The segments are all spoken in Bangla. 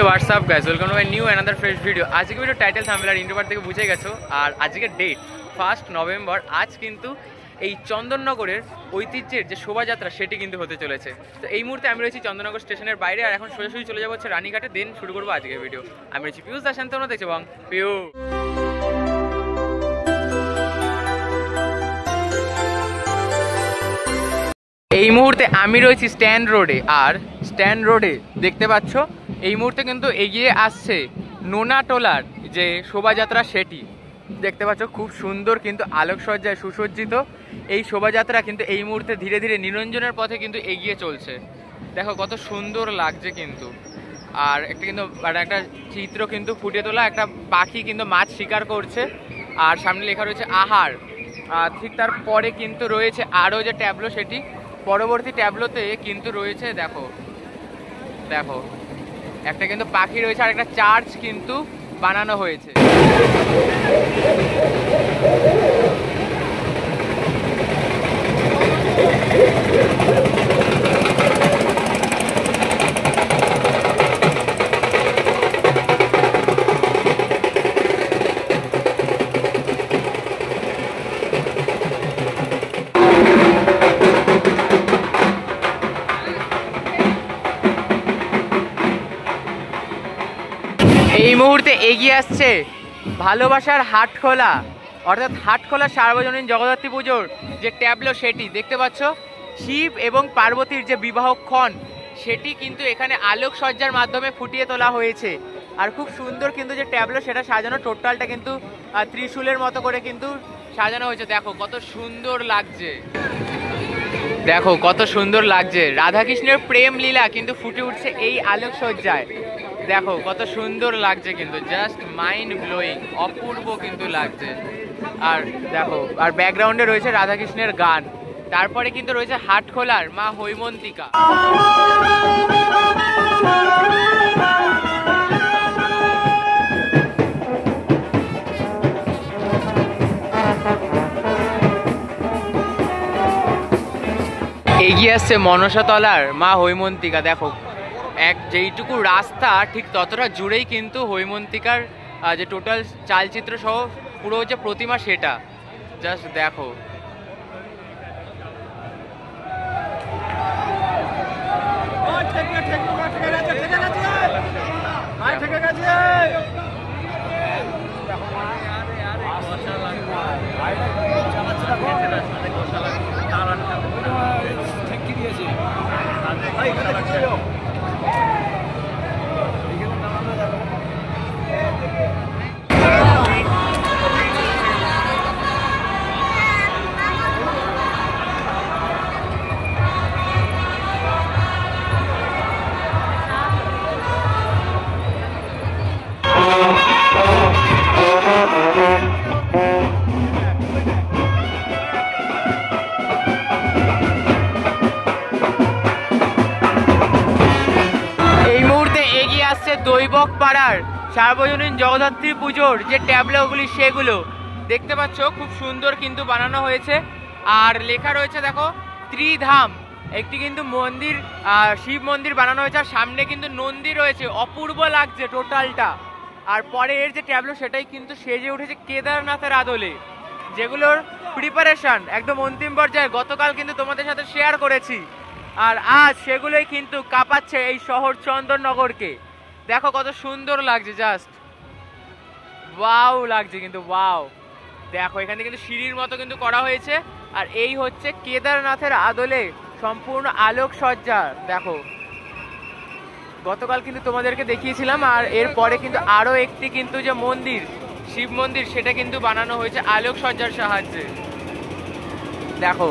WhatsApp guys, welcome to my new another fresh video. আজকে ভিডিও টাইটেল থাম্বনেল আর ইন্ট্রো থেকে বুঝে গেছো। আর আজকের ডেট 1 নভেম্বর। আজ কিন্তু এই চন্দননগরের ঐতিহ্যের যে শোভাযাত্রা সেটি কিন্তু হতে চলেছে। তো এই মুহূর্তে আমি রয়েছি চন্দননগর স্টেশনের বাইরে, আর এখন সোজাসুজি চলে যাবো হচ্ছে রানীঘাটে। দেন শুরু করবো আজকের ভিডিও। আমি রয়েছি পিউষ দাস, তোমরা দেখছো এবং পিউ। এই মুহূর্তে আমি রয়েছি স্ট্যান্ড রোডে, আর স্ট্যান্ড রোডে দেখতে পাচ্ছ এই মুহূর্তে কিন্তু এগিয়ে আসছে নোনাটোলার যে শোভাযাত্রা সেটি দেখতে পাচ্ছ। খুব সুন্দর কিন্তু আলোকসজ্জায় সুসজ্জিত এই শোভাযাত্রা কিন্তু এই মুহূর্তে ধীরে ধীরে নিরঞ্জনের পথে কিন্তু এগিয়ে চলছে। দেখো কত সুন্দর লাগছে কিন্তু। আর একটা চিত্র কিন্তু ফুটে তোলা, একটা পাখি কিন্তু মাছ শিকার করছে, আর সামনে লেখা রয়েছে আহার। ঠিক তারপরে কিন্তু রয়েছে আরও যে ট্যাবলো, সেটি পরবর্তী ট্যাবলোতে কিন্তু রয়েছে দেখো দেখো একটা কিন্তু পাখি রয়েছে, আর একটা চার্চ কিন্তু বানানো হয়েছে। এই মুহূর্তে এগিয়ে আসছে ভালোবাসার হাটখোলা, অর্থাৎ হাটখোলা সার্বজনীন জগদ্ধাত্রী পুজোর যে ট্যাবলো সেটি দেখতে পাচ্ছ। শিব এবং পার্বতীর যে বিবাহক্ষণ সেটি কিন্তু এখানে আলোকসজ্জার মাধ্যমে ফুটিয়ে তোলা হয়েছে। আর খুব সুন্দর কিন্তু যে ট্যাবলো সেটা সাজানো, টোটালটা কিন্তু ত্রিশূলের মতো করে কিন্তু সাজানো হয়েছে। দেখো কত সুন্দর লাগছে, দেখো কত সুন্দর লাগছে। রাধাকৃষ্ণের প্রেম লীলা কিন্তু ফুটে উঠছে এই আলোকসজ্জায়। দেখো কত সুন্দর লাগছে কিন্তু, জাস্ট মাইন্ড ব্লোয়িং, অপূর্ব কিন্তু লাগছে। আর দেখো, আর ব্যাকগ্রাউন্ডে রয়েছে রাধাকৃষ্ণের গান। তারপরে কিন্তু রয়েছে হাটখোলার মা হৈমন্তিকা। এগিয়ে আসছে মনসাতলার মা হৈমন্তিকা। দেখো যেইটুকু রাস্তা ঠিক ততটা জুড়েই কিন্তু হৈমন্তিকার যে টোটাল চালচিত্র সহ পুরো যে প্রতিমা সেটা জাস্ট দেখো। দৈবক পাড়ার সার্বজনীন জগদ্ধাত্রী পুজোর যে ট্যাবলোগুলি সেগুলো দেখতে পাচ্ছ, খুব সুন্দর কিন্তু বানানো হয়েছে। আর লেখা রয়েছে দেখো ত্রিধাম, একটি কিন্তু মন্দির, শিব মন্দির বানানো হয়েছে, আর সামনে কিন্তু নন্দী রয়েছে, অপূর্ব লাগছে টোটালটা। আর পরে এর যে ট্যাবলো সেটাই কিন্তু সেজে উঠেছে কেদারনাথের আদলে, যেগুলোর প্রিপারেশন একদম অন্তিম পর্যায়ে গতকাল কিন্তু তোমাদের সাথে শেয়ার করেছি। আর আজ সেগুলোই কিন্তু কাঁপাচ্ছে এই শহর চন্দননগরকে। দেখো কত সুন্দর লাগছে, জাস্ট ওয়াও লাগছে কিন্তু, ওয়াও। দেখো এখানে কিন্তু সিঁড়ির মতো কিন্তু করা হয়েছে, আর এই হচ্ছে কেদারনাথের আদলে সম্পূর্ণ আলোকসজ্জা। দেখো গতকাল কিন্তু তোমাদেরকে দেখিয়েছিলাম, আর এরপরে কিন্তু আরও একটি কিন্তু যে মন্দির, শিব মন্দির, সেটা কিন্তু বানানো হয়েছে আলোকসজ্জার সাহায্যে। দেখো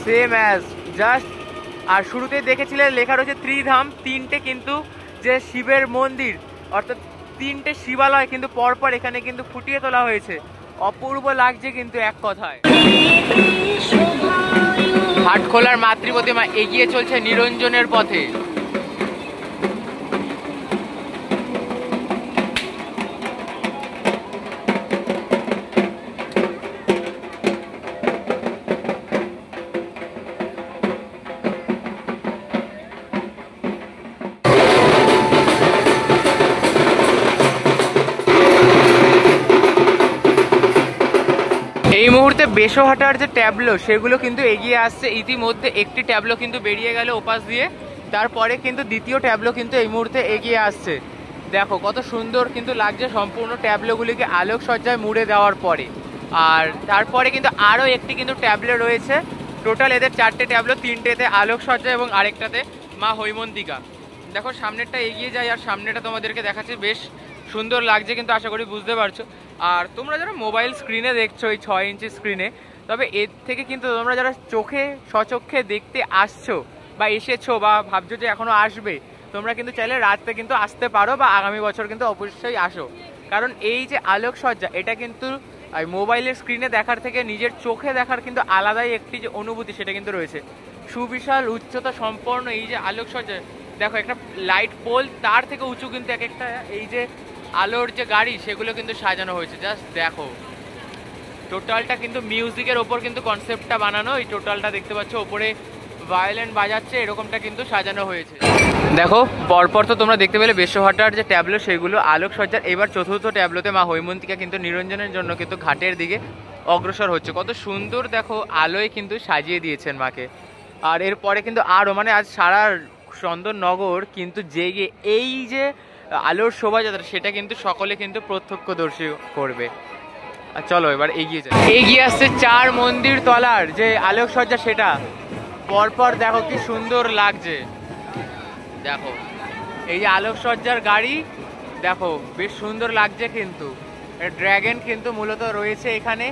সেম অ্যাজ জাস্ট। আর শুরুতে দেখেছিলে লেখা রয়েছে ত্রিধাম, তিনটে কিন্তু যে শিবের মন্দির, অর্থাৎ তিনটে শিবালয় কিন্তু পরপর এখানে কিন্তু ফুটিয়ে তোলা হয়েছে। অপূর্ব লাগছে কিন্তু এক কথায়। হাটখোলার মাতৃ প্রতিমা এগিয়ে চলছে নিরঞ্জনের পথে। বেশহাটার যে ট্যাবলো সেগুলো কিন্তু এগিয়ে আসছে। ইতিমধ্যে একটি ট্যাবলো কিন্তু বেরিয়ে গেল ওপাশ দিয়ে, তারপরে কিন্তু দ্বিতীয় ট্যাবলো কিন্তু এই মুহূর্তে এগিয়ে আসছে। দেখো কত সুন্দর কিন্তু লাগছে সম্পূর্ণ ট্যাবলোগুলিকে আলোকসজ্জায় মুড়ে দেওয়ার পরে। আর তারপরে কিন্তু আরও একটি কিন্তু ট্যাবলো রয়েছে। টোটাল এদের 4টে ট্যাবলো, 3টেতে আলোকসজ্জা এবং আরেকটাতে মা হৈমন্তিকা। দেখো সামনেরটা এগিয়ে যায় আর সামনেটা তোমাদেরকে দেখাচ্ছি, বেশ সুন্দর লাগছে কিন্তু, আশা করি বুঝতে পারছো। আর তোমরা যারা মোবাইল স্ক্রিনে দেখছো এই 6 ইঞ্চি স্ক্রিনে, তবে এর থেকে কিন্তু তোমরা যারা চোখে সচক্ষে দেখতে আসছো বা এসেছো বা ভাবছো যে এখনও আসবে, তোমরা কিন্তু চাইলে রাতে কিন্তু আসতে পারো বা আগামী বছর কিন্তু অবশ্যই আসো। কারণ এই যে আলোকসজ্জা এটা কিন্তু মোবাইলের স্ক্রিনে দেখার থেকে নিজের চোখে দেখার কিন্তু আলাদাই একটি যে অনুভূতি সেটা কিন্তু রয়েছে। সুবিশাল উচ্চতা সম্পন্ন এই যে আলোকসজ্জা, দেখো একটা লাইট পোল তার থেকে উঁচু কিন্তু এক একটা এই যে আলোর যে গাড়ি সেগুলো কিন্তু সাজানো হয়েছে। জাস্ট দেখো টোটালটা কিন্তু মিউজিকের ওপর কিন্তু কনসেপ্টটা বানানো। এই টোটালটা দেখতে পাচ্ছ ওপরে ভায়োলিন বাজাচ্ছে, এরকমটা কিন্তু সাজানো হয়েছে। দেখো পরপর তো তোমরা দেখতে পেলে বেশহাটার যে ট্যাবলো সেগুলো আলোকসজ্জার। এবার চতুর্থ ট্যাবলোতে মা হৈমন্তিকা কিন্তু নিরঞ্জনের জন্য কিন্তু ঘাটের দিকে অগ্রসর হচ্ছে। কত সুন্দর দেখো আলোয় কিন্তু সাজিয়ে দিয়েছেন মাকে। আর এরপরে কিন্তু আরও মানে আজ সারা চন্দননগর কিন্তু জেগে এই যে আলোর শোভাযাত্রা সেটা কিন্তু সকলে কিন্তু প্রত্যক্ষদর্শী করবে। আর চলো এবার এগিয়ে যাই। এগিয়ে আসছে 4 মন্দির তলার যে আলোকসজ্জা, সেটা পরপর দেখো কি সুন্দর লাগছে। দেখো এই যে আলোকসজ্জার গাড়ি, দেখো বেশ সুন্দর লাগছে কিন্তু। ড্র্যাগন কিন্তু মূলত রয়েছে এখানে।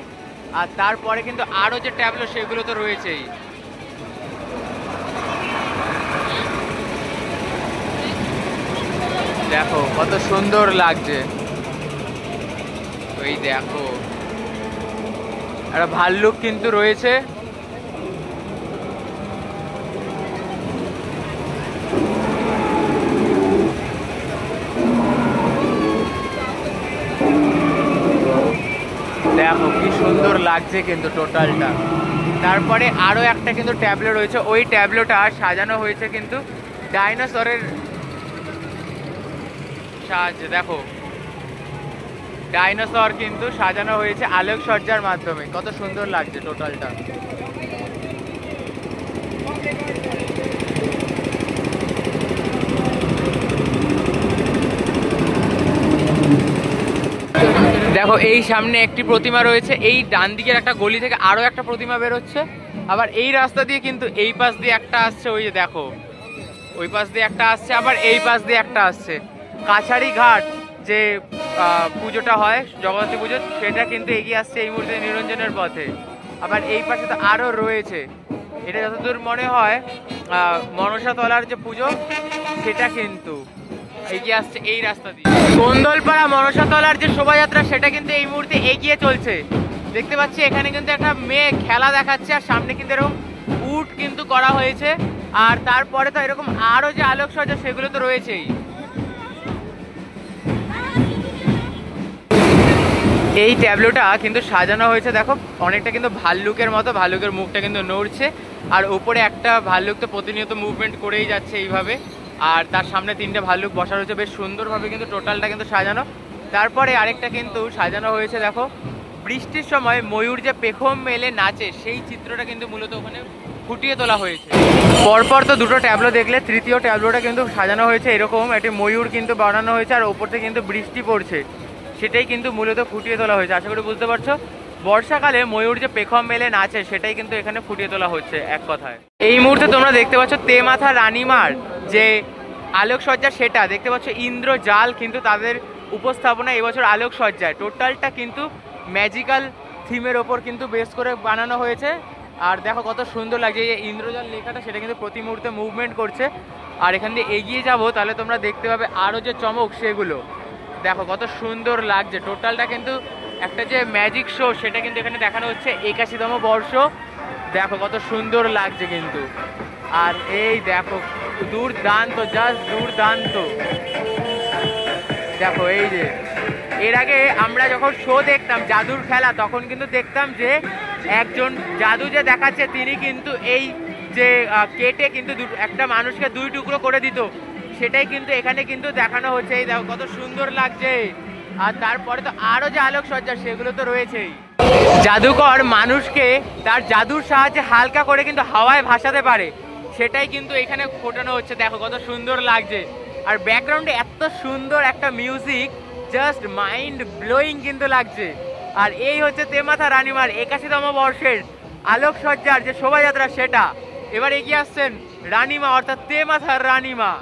আর তারপরে কিন্তু আরও যে ট্যাবলো সেগুলো তো রয়েছেই। দেখো কত সুন্দর লাগছে। ওই দেখো একটা ভাল্লুক কিন্তু রয়েছে। দেখো কি সুন্দর লাগছে কিন্তু টোটালটা। তারপরে আরও একটা কিন্তু ট্যাবলো রয়েছে, ওই ট্যাবলোটা সাজানো হয়েছে কিন্তু ডাইনোসরের সাহায্যে। দেখো ডাইনোসর কিন্তু সাজানো হয়েছে আলোকসজ্জার মাধ্যমে, কত সুন্দর লাগছে টোটালটা। দেখো এই সামনে একটি প্রতিমা রয়েছে, এই ডান দিকের একটা গলি থেকে আরো একটা প্রতিমা বেরোচ্ছে। আবার এই রাস্তা দিয়ে কিন্তু এই পাশ দিয়ে একটা আসছে, ওই যে দেখো ওই পাশ দিয়ে একটা আসছে, আবার এই পাশ দিয়ে একটা আসছে। কাছারি ঘাট যে পুজোটা হয় জগদ্ধাত্রী পুজো, সেটা কিন্তু এগিয়ে আসছে এই মুহূর্তে নিরঞ্জনের পথে। আবার এই পাশে তো আরো রয়েছে, এটা যতদূর মনে হয় মনসাতলার যে পুজো সেটা কিন্তু এগিয়ে আসছে এই রাস্তা দিয়ে। গোন্দলপাড়া মনসাতলার যে শোভাযাত্রা সেটা কিন্তু এই মুহূর্তে এগিয়ে চলছে। দেখতে পাচ্ছি এখানে কিন্তু একটা মেয়ে খেলা দেখাচ্ছে, আর সামনে কিন্তু এরকম উট কিন্তু করা হয়েছে। আর তারপরে তো এরকম আরো যে আলোকসজ্জা সেগুলো তো রয়েছেই। এই ট্যাবলোটা কিন্তু সাজানো হয়েছে দেখো অনেকটা কিন্তু ভাল্লুকের মতো, ভাল্লুকের মুখটা কিন্তু নড়ছে, আর উপরে একটা ভাল্লুক তো প্রতিনিয়ত মুভমেন্ট করেই যাচ্ছে এইভাবে। আর তার সামনে 3টে ভাল্লুক বসা রয়েছে, বেশ সুন্দরভাবে কিন্তু টোটালটা কিন্তু সাজানো। তারপরে আরেকটা কিন্তু সাজানো হয়েছে দেখো বৃষ্টির সময় ময়ূর যে পেখম মেলে নাচে সেই চিত্রটা কিন্তু মূলত ওখানে ফুটিয়ে তোলা হয়েছে। পরপর তো দুটো ট্যাবলো দেখলে, তৃতীয় ট্যাবলোটা কিন্তু সাজানো হয়েছে এরকম একটি ময়ূর কিন্তু বানানো হয়েছে, আর ওপর থেকে কিন্তু বৃষ্টি পড়ছে, সেটাই কিন্তু মূলত ফুটিয়ে তোলা হয়েছে। আশা করি বুঝতে পারছো, বর্ষাকালে ময়ূর যে পেখম মেলে নাচে সেটাই কিন্তু এখানে ফুটিয়ে তোলা হচ্ছে এক কথায়। এই মুহূর্তে তোমরা দেখতে পাচ্ছ তেমাথা রানীমার যে আলোকসজ্জা সেটা দেখতে পাচ্ছ, ইন্দ্রজাল কিন্তু তাদের উপস্থাপনা এবছর আলোকসজ্জায় টোটালটা কিন্তু ম্যাজিক্যাল থিমের ওপর কিন্তু বেস করে বানানো হয়েছে। আর দেখো কত সুন্দর লাগছে, এই ইন্দ্রজাল লেখাটা সেটা কিন্তু প্রতি মুহূর্তে মুভমেন্ট করছে। আর এখান দিয়ে এগিয়ে যাবো তাহলে তোমরা দেখতে পাবে আরও যে চমক সেগুলো। দেখো কত সুন্দর লাগছে টোটালটা কিন্তু একটা যে ম্যাজিক শো সেটা কিন্তু এখানে দেখানো হচ্ছে 81তম বর্ষ। দেখো কত সুন্দর লাগছে কিন্তু। আর এই দেখো দুর্দান্ত, জাস্ট দুর্দান্ত। দেখো এই যে এর আগে আমরা যখন শো দেখতাম জাদুর খেলা, তখন কিন্তু দেখতাম যে একজন জাদু যে দেখাচ্ছে তিনি কিন্তু এই যে কেটে কিন্তু একটা মানুষকে 2 টুকরো করে দিত, সেটাই কিন্তু এখানে কিন্তু দেখানো হচ্ছে। এই দেখো কত সুন্দর লাগছে। আর তারপরে তো আরো যে আলোকসজ্জা সেগুলো তো রয়েছেই। জাদুকর মানুষকে তার জাদুর সাহায্যে হালকা করে কিন্তু হাওয়ায় ভাসাতে পারে, সেটাই কিন্তু এখানে ফোটানো হচ্ছে। দেখো কত সুন্দর লাগছে, আর ব্যাকগ্রাউন্ডে এত সুন্দর একটা মিউজিক, জাস্ট মাইন্ড ব্লোয়িং কিন্তু লাগছে। আর এই হচ্ছে তেমাথা রানীমার 81তম বর্ষের আলোকসজ্জার যে শোভাযাত্রা, সেটা এবার এগিয়ে আসছেন রানীমা, অর্থাৎ তেমাথার রানীমা।